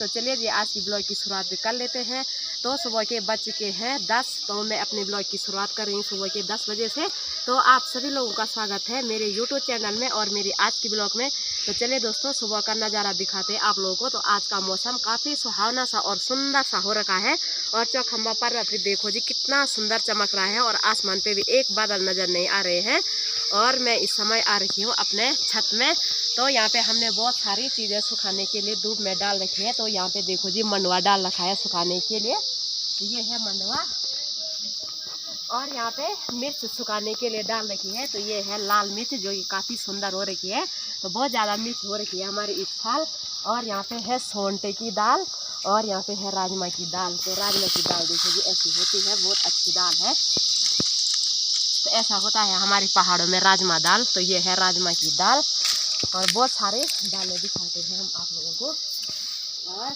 तो चलिए जी आज की ब्लॉग की शुरुआत भी कर लेते हैं। तो सुबह के बज चुके हैं 10। तो मैं अपने ब्लॉग की शुरुआत कर रही हूँ सुबह के 10 बजे से। तो आप सभी लोगों का स्वागत है मेरे यूट्यूब चैनल में और मेरी आज की ब्लॉग में। तो चलिए दोस्तों सुबह का नज़ारा दिखाते हैं आप लोगों को। तो आज का मौसम काफ़ी सुहावना सा और सुंदर सा हो रखा है और चौखंबा पर भी देखो जी कितना सुंदर चमक रहा है और आसमान पे भी एक बादल नज़र नहीं आ रहे हैं। और मैं इस समय आ रही हूँ अपने छत में। तो यहाँ पे हमने बहुत सारी चीज़ें सुखाने के लिए धूप में डाल रखी है। तो यहाँ पे देखो जी मंडवा डाल रखा है सुखाने के लिए, ये है मंडवा। और यहाँ पे मिर्च सुखाने के लिए डाल रखी है। तो ये है लाल मिर्च जो कि काफ़ी सुंदर हो रखी है। तो बहुत ज़्यादा मिर्च हो रखी है हमारी इस साल। और यहाँ पे है सोंटे की दाल और यहाँ पे है राजमा की दाल। तो राजमा की दाल देखो जी ऐसी होती है, बहुत अच्छी दाल है। तो ऐसा होता है हमारे पहाड़ों में राजमा दाल। तो ये है राजमा की दाल और बहुत सारे दालें दिखाते हैं हम आप लोगों को। और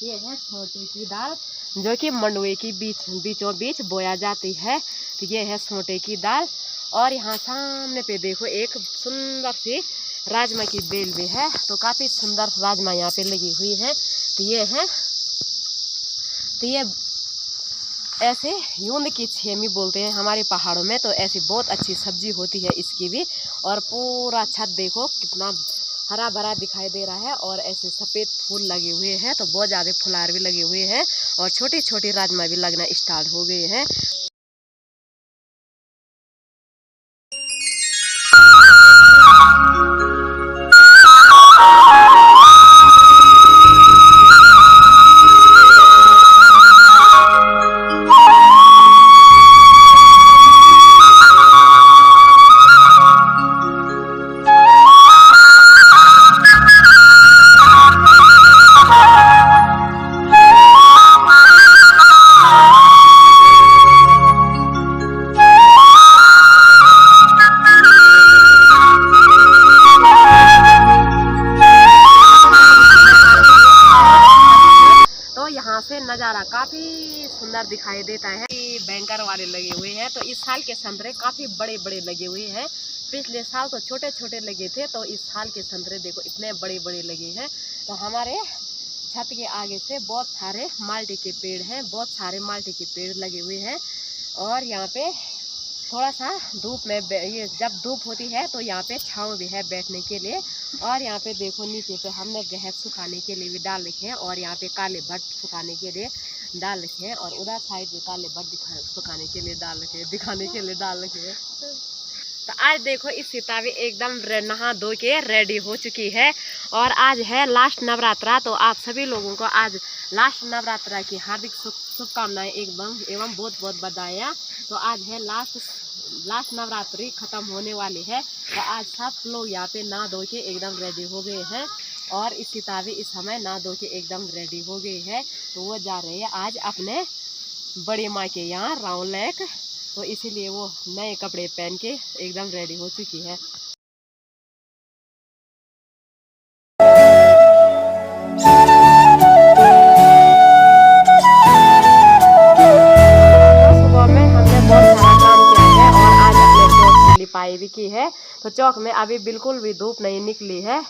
ये है सोंटे की दाल जो कि मंडवे की बीचों बीच बोया जाती है। तो ये है सोंटे की दाल। और यहाँ सामने पे देखो एक सुंदर सी राजमा की बेल भी है। तो काफ़ी सुंदर राजमा यहाँ पे लगी हुई है। तो ये ऐसे यूंद की छेमी बोलते हैं हमारे पहाड़ों में। तो ऐसी बहुत अच्छी सब्जी होती है इसकी भी। और पूरा छत देखो कितना हरा भरा दिखाई दे रहा है और ऐसे सफ़ेद फूल लगे हुए हैं। तो बहुत ज़्यादा फुलार भी लगे हुए हैं और छोटी छोटी राजमा भी लगना स्टार्ट हो गए हैं। यहाँ से नज़ारा काफ़ी सुंदर दिखाई देता है। बैंकर वाले लगे हुए हैं। तो इस साल के संतरे काफ़ी बड़े बड़े लगे हुए हैं। पिछले साल तो छोटे छोटे लगे थे। तो इस साल के संतरे देखो इतने बड़े बड़े लगे हैं। तो हमारे छत के आगे से बहुत सारे माल्टे के पेड़ हैं, बहुत सारे माल्टे के पेड़ लगे हुए हैं। और यहाँ पे थोड़ा सा धूप में ये जब धूप होती है तो यहाँ पे छाँव भी है बैठने के लिए। और यहाँ पे देखो नीचे पे हमने गहत सुखाने के लिए भी डाल रखे हैं और यहाँ पे काले भट्ट सुखाने के लिए डाल रखे हैं। और उधर साइड में काले भट्ट सुखाने के लिए डाल रखे हैं, दिखाने के लिए डाल रखे हैं। तो आज देखो इस सीता भी एकदम नहा धो के रेडी हो चुकी है। और आज है लास्ट नवरात्रा। तो आप सभी लोगों को आज लास्ट नवरात्रा की हार्दिक शुभकामनाएं एवं बहुत बहुत बधाइयाँ। तो आज है लास्ट नवरात्रि खत्म होने वाली है। तो आज सब लोग यहाँ पे नहा धो के एकदम रेडी हो गए हैं। और इस सीता भी इस समय नहा धो के एकदम रेडी हो गई है। तो वो जा रही है आज अपने बड़ी माँ के यहाँ राउंड लेक। तो इसीलिए वो नए कपड़े पहन के एकदम रेडी हो चुकी है। सुबह में हमने बहुत सारा काम किया है और आज अपने चौक की लिपाई भी की है। तो चौक में अभी बिल्कुल भी धूप नहीं निकली है।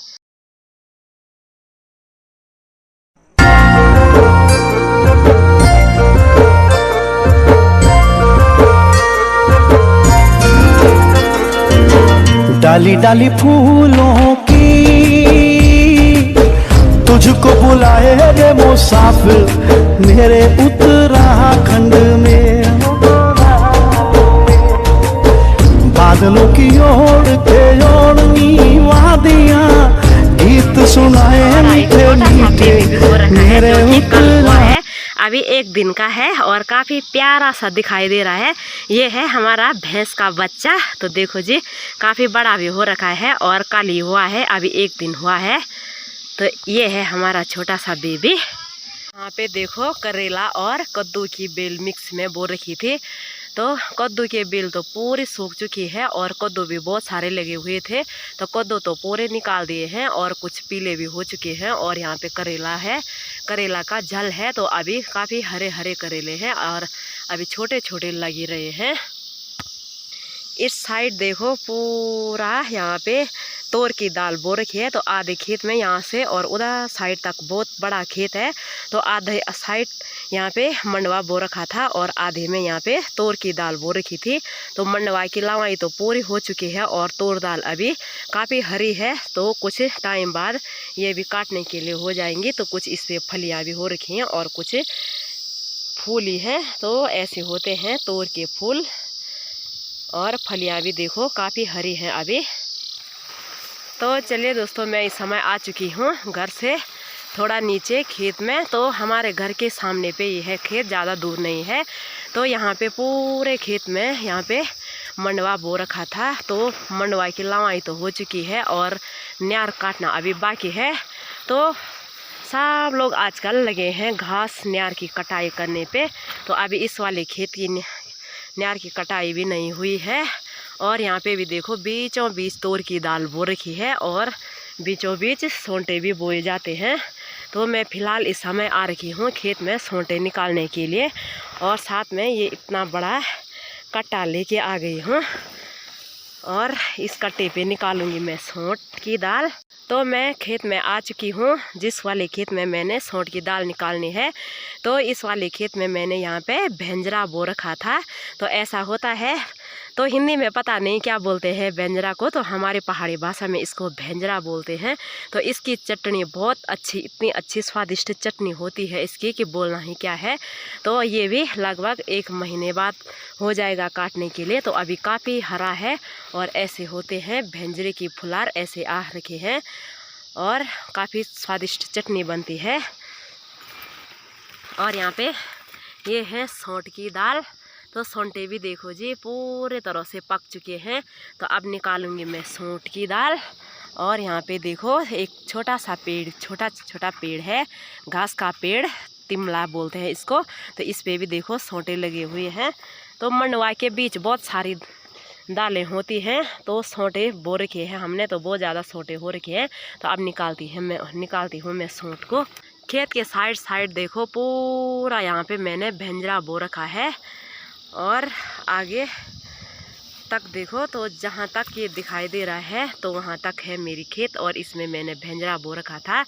डाली डाली फूलों की तुझको बुलाए रे मुसाफिर मेरे उत्तराखंड में। बादलों की ओर के ओढ़नी वादियां गीत सुनाए मीठे मीठे मेरे उत्तराखंड। अभी एक दिन का है और काफ़ी प्यारा सा दिखाई दे रहा है। ये है हमारा भैंस का बच्चा। तो देखो जी काफ़ी बड़ा भी हो रखा है और काली हुआ है, अभी एक दिन हुआ है। तो ये है हमारा छोटा सा बेबी। यहाँ पे देखो करेला और कद्दू की बेल मिक्स में बो रखी थी। तो कद्दू के बेल तो पूरी सूख चुकी है और कद्दू भी बहुत सारे लगे हुए थे। तो कद्दू तो पूरे निकाल दिए हैं और कुछ पीले भी हो चुके हैं। और यहाँ पे करेला है, करेला का जल है। तो अभी काफ़ी हरे हरे करेले हैं और अभी छोटे छोटे लगे रहे हैं। इस साइड देखो पूरा यहाँ पे तोर की दाल बो रखी है। तो आधे खेत में यहाँ से और उधर साइड तक बहुत बड़ा खेत है, तो आधे साइड यहाँ पे मंडवा बो रखा था और आधे में यहाँ पे तोर की दाल बो रखी थी। तो मंडवा की लवाई तो पूरी हो चुकी है और तोर दाल अभी काफ़ी हरी है, तो कुछ टाइम बाद ये भी काटने के लिए हो जाएंगी। तो कुछ इस पर फलियाँ भी हो रखी हैं और कुछ फूल ही हैं। तो ऐसे होते हैं तोर के फूल, और फलियाँ भी देखो काफ़ी हरी हैं अभी। तो चलिए दोस्तों, मैं इस समय आ चुकी हूँ घर से थोड़ा नीचे खेत में। तो हमारे घर के सामने पे ये है खेत, ज़्यादा दूर नहीं है। तो यहाँ पे पूरे खेत में यहाँ पे मंडवा बो रखा था। तो मंडवा की लवाई तो हो चुकी है और न्यार काटना अभी बाकी है। तो सब लोग आजकल लगे हैं घास न्यार की कटाई करने पे। तो अभी इस वाले खेत की न्यार की कटाई भी नहीं हुई है। और यहाँ पे भी देखो बीचों बीच तोर की दाल बो रखी है और बीचों बीच सोंटे भी बोए जाते हैं। तो मैं फ़िलहाल इस समय आ रखी हूँ खेत में सोंटे निकालने के लिए, और साथ में ये इतना बड़ा कट्टा लेके आ गई हूँ और इस कट्टे पे निकालूंगी मैं सोंठ की दाल। तो मैं खेत में आ चुकी हूँ, जिस वाले खेत में मैंने सोंठ की दाल निकालनी है। तो इस वाले खेत में मैंने यहाँ पे भेंजरा बो रखा था। तो ऐसा होता है, तो हिंदी में पता नहीं क्या बोलते हैं भेंजरा को, तो हमारे पहाड़ी भाषा में इसको भेंजरा बोलते हैं। तो इसकी चटनी बहुत अच्छी, इतनी अच्छी स्वादिष्ट चटनी होती है इसकी कि बोलना ही क्या है। तो ये भी लगभग 1 महीने बाद हो जाएगा काटने के लिए। तो अभी काफ़ी हरा है और ऐसे होते हैं भेंजरे की फुलार, ऐसे आ रखे हैं और काफ़ी स्वादिष्ट चटनी बनती है। और यहाँ पे ये है सोंठ की दाल। तो सोंठे भी देखो जी पूरे तरह से पक चुके हैं। तो अब निकालूंगी मैं सोंठ की दाल। और यहाँ पे देखो एक छोटा सा पेड़, छोटा छोटा पेड़ है, घास का पेड़, तिमला बोलते हैं इसको। तो इस पे भी देखो सोंठे लगे हुए हैं। तो मंडवा के बीच बहुत सारी दालें होती हैं, तो सोंठे बो रखे हैं हमने, तो बहुत ज़्यादा सोंठे हो रखे हैं। तो अब निकालती हूँ मैं सोंठ को। खेत के साइड देखो पूरा यहाँ पे मैंने भेंजरा बो रखा है। और आगे तक देखो, तो जहाँ तक ये दिखाई दे रहा है तो वहाँ तक है मेरी खेत, और इसमें मैंने भेंजरा बो रखा था।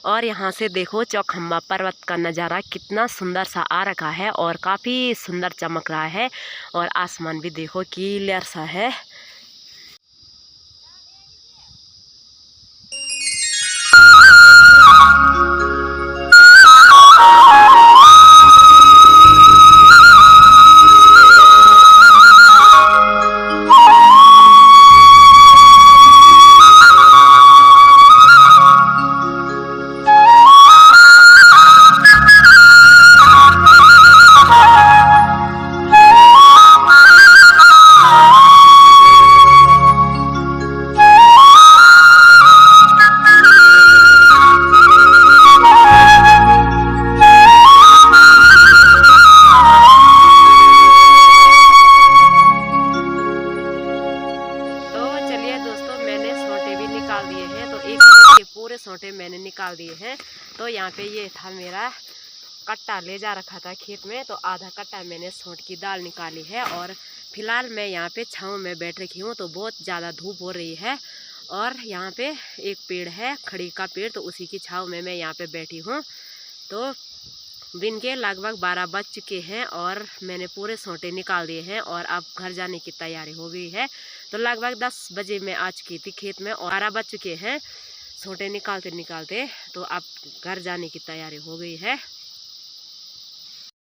और यहाँ से देखो चौखम्बा पर्वत का नज़ारा कितना सुंदर सा आ रखा है और काफ़ी सुंदर चमक रहा है। और आसमान भी देखो क्लियर सा है। पूरे सोंठे मैंने निकाल दिए हैं। तो यहाँ पे ये था मेरा कट्टा ले जा रखा था खेत में, तो आधा कट्टा मैंने सोंठ की दाल निकाली है। और फिलहाल मैं यहाँ पे छाँव में बैठ रखी हूँ, तो बहुत ज़्यादा धूप हो रही है। और यहाँ पे एक पेड़ है, खड़ी का पेड़, तो उसी की छाँव में मैं यहाँ पे बैठी हूँ। तो दिन के लगभग 12 बज चुके हैं और मैंने पूरे सोंठे निकाल दिए हैं और अब घर जाने की तैयारी हो गई है। तो लगभग 10 बजे मैं आ चुकी थी खेत में और 12 बज चुके हैं सोंठे निकालते निकालते। तो अब घर जाने की तैयारी हो गई है।